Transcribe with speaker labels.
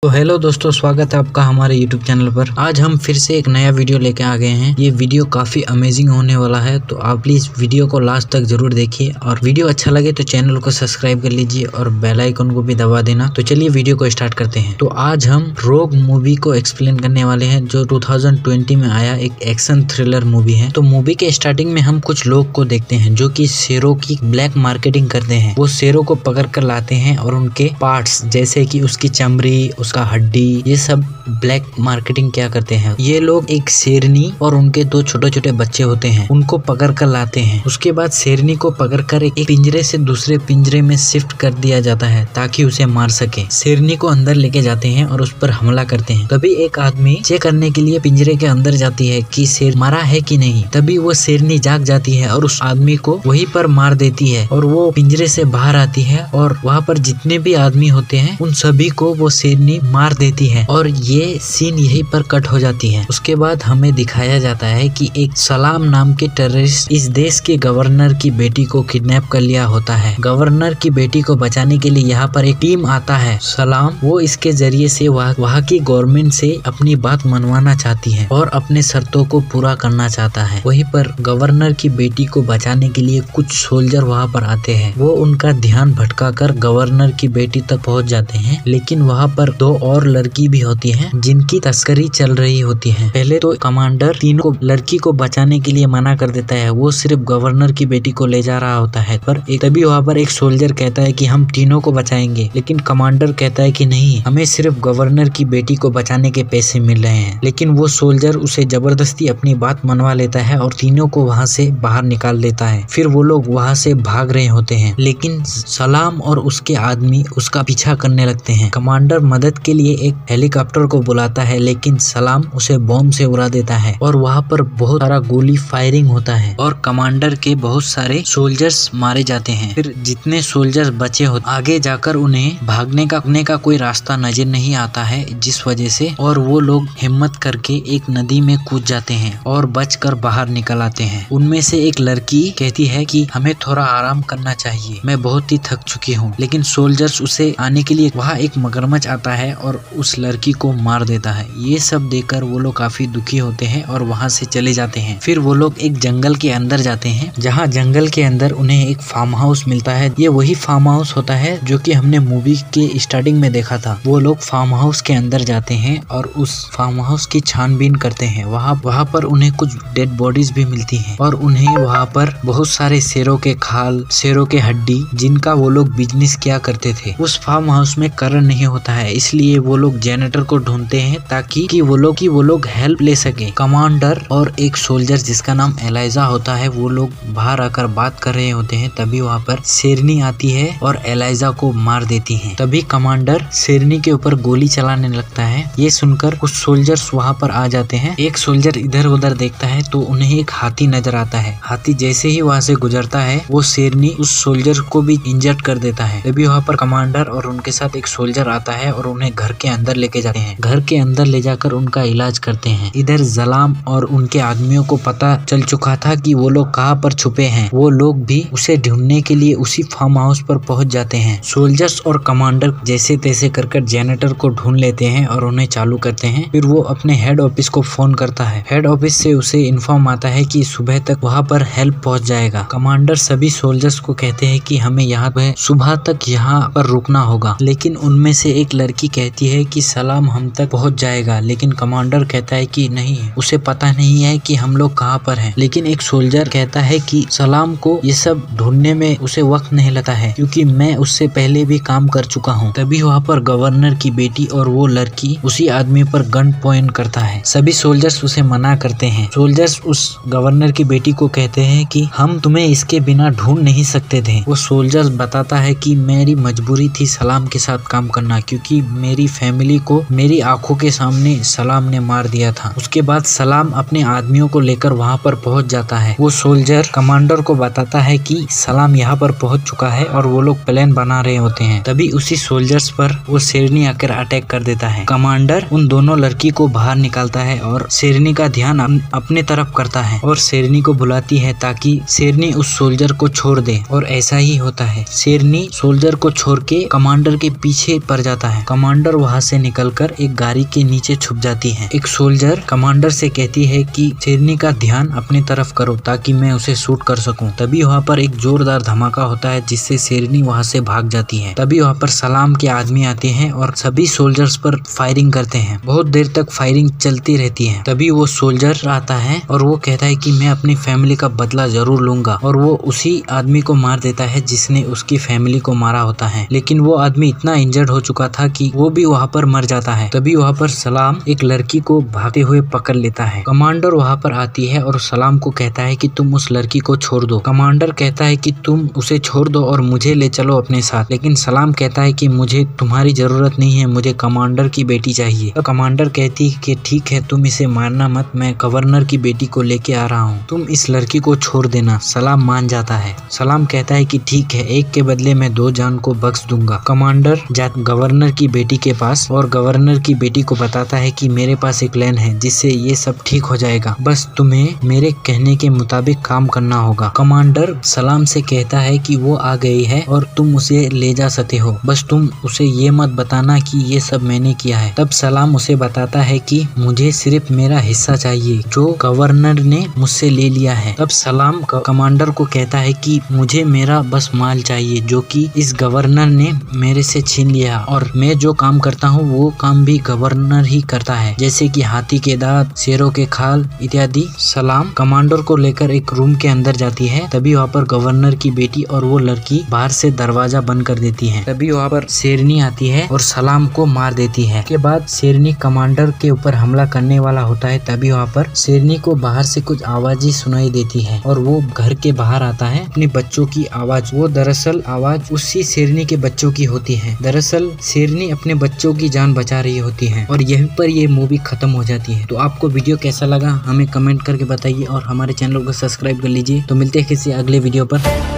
Speaker 1: तो हेलो दोस्तों, स्वागत है आपका हमारे YouTube चैनल पर। आज हम फिर से एक नया वीडियो लेके आ गए हैं। ये वीडियो काफी अमेजिंग होने वाला है, तो आप प्लीज वीडियो को लास्ट तक जरूर देखिए और वीडियो अच्छा लगे तो चैनल को सब्सक्राइब कर लीजिए और बेल आइकन को भी दबा देना। तो चलिए वीडियो को स्टार्ट करते हैं। तो आज हम रोग मूवी को एक्सप्लेन करने वाले हैं, जो 2020 में आया एक एक्शन थ्रिलर मूवी है। तो मूवी के स्टार्टिंग में हम कुछ लोग को देखते हैं जो कि शेरों की ब्लैक मार्केटिंग करते हैं। वो शेरों को पकड़ कर लाते हैं और उनके पार्ट्स जैसे कि उसकी चमड़ी, उसका हड्डी, ये सब ब्लैक मार्केटिंग क्या करते हैं। ये लोग एक शेरनी और उनके दो छोटे छोटे बच्चे होते हैं, उनको पकड़ कर लाते हैं। उसके बाद शेरनी को पकड़कर एक पिंजरे से दूसरे पिंजरे में शिफ्ट कर दिया जाता है ताकि उसे मार सके। शेरनी को अंदर लेके जाते हैं और उस पर हमला करते हैं। तभी एक आदमी चेक करने के लिए पिंजरे के अंदर जाती है कि शेर मारा है कि नहीं। तभी वो शेरनी जाग जाती है और उस आदमी को वहीं पर मार देती है और वो पिंजरे से बाहर आती है और वहाँ पर जितने भी आदमी होते हैं उन सभी को वो शेरनी मार देती है और ये सीन यहीं पर कट हो जाती है। उसके बाद हमें दिखाया जाता है कि एक सलाम नाम के टेररिस्ट इस देश के गवर्नर की बेटी को किडनैप कर लिया होता है। गवर्नर की बेटी को बचाने के लिए यहाँ पर एक टीम आता है सलाम। वो इसके जरिए से वहाँ की गवर्नमेंट से अपनी बात मनवाना चाहती है और अपने शर्तों को पूरा करना चाहता है। वहीं पर गवर्नर की बेटी को बचाने के लिए कुछ सोल्जर वहाँ पर आते हैं। वो उनका ध्यान भटकाकर गवर्नर की बेटी तक पहुँच जाते हैं, लेकिन वहाँ पर दो और लड़की भी होती हैं जिनकी तस्करी चल रही होती है। पहले तो कमांडर तीनों को लड़की को बचाने के लिए मना कर देता है, वो सिर्फ गवर्नर की बेटी को ले जा रहा होता है। पर तभी वहाँ पर एक सोल्जर कहता है कि हम तीनों को बचाएंगे, लेकिन कमांडर कहता है कि नहीं, हमें सिर्फ गवर्नर की बेटी को बचाने के पैसे मिल रहे हैं। लेकिन वो सोल्जर उसे जबरदस्ती अपनी बात मनवा लेता है और तीनों को वहाँ से बाहर निकाल देता है। फिर वो लोग वहाँ से भाग रहे होते हैं, लेकिन सलाम और उसके आदमी उसका पीछा करने लगते हैं। कमांडर मदद के लिए एक हेलीकॉप्टर को बुलाता है, लेकिन सलाम उसे बॉम्ब से उड़ा देता है और वहाँ पर बहुत सारा गोली फायरिंग होता है और कमांडर के बहुत सारे सोल्जर्स मारे जाते हैं। फिर जितने सोल्जर्स बचे हो आगे जाकर उन्हें भागने का कोई रास्ता नजर नहीं आता है, जिस वजह से और वो लोग हिम्मत करके एक नदी में कूद जाते हैं और बचकर बाहर निकल आते हैं। उनमें से एक लड़की कहती है कि हमें थोड़ा आराम करना चाहिए, मैं बहुत ही थक चुकी हूँ। लेकिन सोल्जर्स उसे आने के लिए वहाँ एक मगरमच्छ आता है और उस लड़की को मार देता है। ये सब देखकर वो लोग काफी दुखी होते हैं और वहाँ से चले जाते हैं। फिर वो लोग एक जंगल के अंदर जाते हैं, जहाँ जंगल के अंदर उन्हें एक फार्म हाउस मिलता है। ये वही फार्म हाउस होता है जो कि हमने मूवी के स्टार्टिंग में देखा था। वो लोग फार्म हाउस के अंदर जाते हैं और उस फार्म हाउस की छानबीन करते हैं। वहाँ पर उन्हें कुछ डेड बॉडीज भी मिलती है और उन्हें वहाँ पर बहुत सारे शेरों के खाल, शेरों के हड्डी, जिनका वो लोग बिजनेस किया करते थे। उस फार्म हाउस में करंट नहीं होता है, इसलिए वो लोग जनरेटर को ढूंढते हैं ताकि वो लोग हेल्प ले सके। कमांडर और एक सोल्जर जिसका नाम एलाइजा होता है, वो लोग बाहर आकर बात कर रहे होते हैं। तभी वहाँ पर शेरनी आती है और एलाइजा को मार देती है। तभी कमांडर शेरनी के ऊपर गोली चलाने लगता है। ये सुनकर कुछ सोल्जर्स वहाँ पर आ जाते हैं। एक सोल्जर इधर उधर देखता है तो उन्हें एक हाथी नजर आता है। हाथी जैसे ही वहाँ से गुजरता है, वो शेरनी उस सोल्जर को भी इंजर्ड कर देता है। तभी वहाँ पर कमांडर और उनके साथ एक सोल्जर आता है और उन्हें घर के अंदर लेके जाते हैं। घर के अंदर ले जाकर उनका इलाज करते हैं। इधर सलाम और उनके आदमियों को पता चल चुका था कि वो लोग कहाँ पर छुपे हैं। वो लोग भी उसे ढूंढने के लिए उसी फार्म हाउस पर पहुंच जाते हैं। सोल्जर्स और कमांडर जैसे तैसे कर जनरेटर को ढूंढ लेते हैं और उन्हें चालू करते हैं। फिर वो अपने हेड ऑफिस को फोन करता है। हेड ऑफिस से उसे इन्फॉर्म आता है कि सुबह तक वहाँ पर हेल्प पहुँच जाएगा। कमांडर सभी सोल्जर्स को कहते हैं कि हमें यहाँ पे सुबह तक यहाँ पर रुकना होगा, लेकिन उनमें से एक लड़की कहती है कि सलाम हम तक पहुंच जाएगा। लेकिन कमांडर कहता है कि नहीं, उसे पता नहीं है कि हम लोग कहाँ पर हैं। लेकिन एक सोल्जर कहता है कि सलाम को ये सब ढूंढने में उसे वक्त नहीं लगता है, क्योंकि मैं उससे पहले भी काम कर चुका हूँ। तभी वहाँ पर गवर्नर की बेटी और वो लड़की उसी आदमी पर गन पॉइंट करता है। सभी सोल्जर्स उसे मना करते हैं। सोल्जर्स उस गवर्नर की बेटी को कहते हैं कि हम तुम्हें इसके बिना ढूंढ नहीं सकते थे। वो सोल्जर्स बताता है कि मेरी मजबूरी थी सलाम के साथ काम करना, क्योंकि मेरी फैमिली को मेरी आंखों के सामने सलाम ने मार दिया था। उसके बाद सलाम अपने आदमियों को लेकर वहाँ पर पहुँच जाता है। वो सोल्जर कमांडर को बताता है कि सलाम यहाँ पर पहुँच चुका है और वो लोग प्लान बना रहे होते हैं। तभी उसी सोल्जर्स पर वो शेरनी आकर अटैक कर देता है। कमांडर उन दोनों लड़की को बाहर निकालता है और शेरनी का ध्यान अपने तरफ करता है और शेरनी को बुलाती है ताकि शेरनी उस सोल्जर को छोड़ दे। और ऐसा ही होता है, शेरनी सोल्जर को छोड़ के कमांडर के पीछे पड़ जाता है। कमांडर वहाँ से निकलकर एक गाड़ी के नीचे छुप जाती है। एक सोल्जर कमांडर से कहती है कि शेरनी का ध्यान अपनी तरफ करो ताकि मैं उसे शूट कर सकूं। तभी वहाँ पर एक जोरदार धमाका होता है जिससे शेरनी वहाँ से भाग जाती है। तभी वहाँ पर सलाम के आदमी आते हैं और सभी सोल्जर्स पर फायरिंग करते हैं। बहुत देर तक फायरिंग चलती रहती है। तभी वो सोल्जर आता है और वो कहता है कि मैं अपनी फैमिली का बदला जरूर लूंगा, और वो उसी आदमी को मार देता है जिसने उसकी फैमिली को मारा होता है। लेकिन वो आदमी इतना इंजर्ड हो चुका था कि वो भी वहाँ पर मर जाता है। तभी वहाँ पर सलाम एक लड़की को भागते हुए पकड़ लेता है। कमांडर वहाँ पर आती है और सलाम को कहता है कि तुम उस लड़की को छोड़ दो। कमांडर कहता है कि तुम उसे छोड़ दो और मुझे ले चलो अपने साथ। लेकिन सलाम कहता है कि मुझे तुम्हारी जरूरत नहीं है, मुझे कमांडर की बेटी चाहिए। तो कमांडर कहती है कि ठीक है, तुम इसे मारना मत, मैं गवर्नर की बेटी को लेके आ रहा हूँ, तुम इस लड़की को छोड़ देना। सलाम मान जाता है। सलाम कहता है कि ठीक है, एक के बदले मैं 2 जान को बख्श दूंगा। कमांडर गवर्नर की बेटी के पास और गवर्नर की बेटी को बताता है कि मेरे पास एक प्लान है जिससे ये सब ठीक हो जाएगा, बस तुम्हें मेरे कहने के मुताबिक काम करना होगा। कमांडर सलाम से कहता है कि वो आ गई है और तुम उसे ले जा सकते हो, बस तुम उसे ये मत बताना कि ये सब मैंने किया है। तब सलाम उसे बताता है कि मुझे सिर्फ मेरा हिस्सा चाहिए जो गवर्नर ने मुझसे ले लिया है। तब सलाम कमांडर को कहता है कि मुझे मेरा बस माल चाहिए जो कि इस गवर्नर ने मेरे से छीन लिया, और मैं जो काम करता हूँ वो काम भी गवर्नर ही करता है, जैसे कि हाथी के दांत, शेरों के खाल इत्यादि। सलाम कमांडर को लेकर एक रूम के अंदर जाती है। तभी वहाँ पर गवर्नर की बेटी और वो लड़की बाहर से दरवाजा बंद कर देती है। तभी वहाँ पर शेरनी आती है और सलाम को मार देती है। के बाद शेरनी कमांडर के ऊपर हमला करने वाला होता है। तभी वहाँ पर शेरनी को बाहर से कुछ आवाजें सुनाई देती है और वो घर के बाहर आता है। अपने बच्चों की आवाज, वो दरअसल आवाज उसी शेरनी के बच्चों की होती है। दरअसल शेरनी अपने बच्चों की जान बचा रही होती है और यहीं पर ये मूवी खत्म हो जाती है। तो आपको वीडियो कैसा लगा हमें कमेंट करके बताइए और हमारे चैनल को सब्सक्राइब कर लीजिए। तो मिलते हैं किसी अगले वीडियो पर।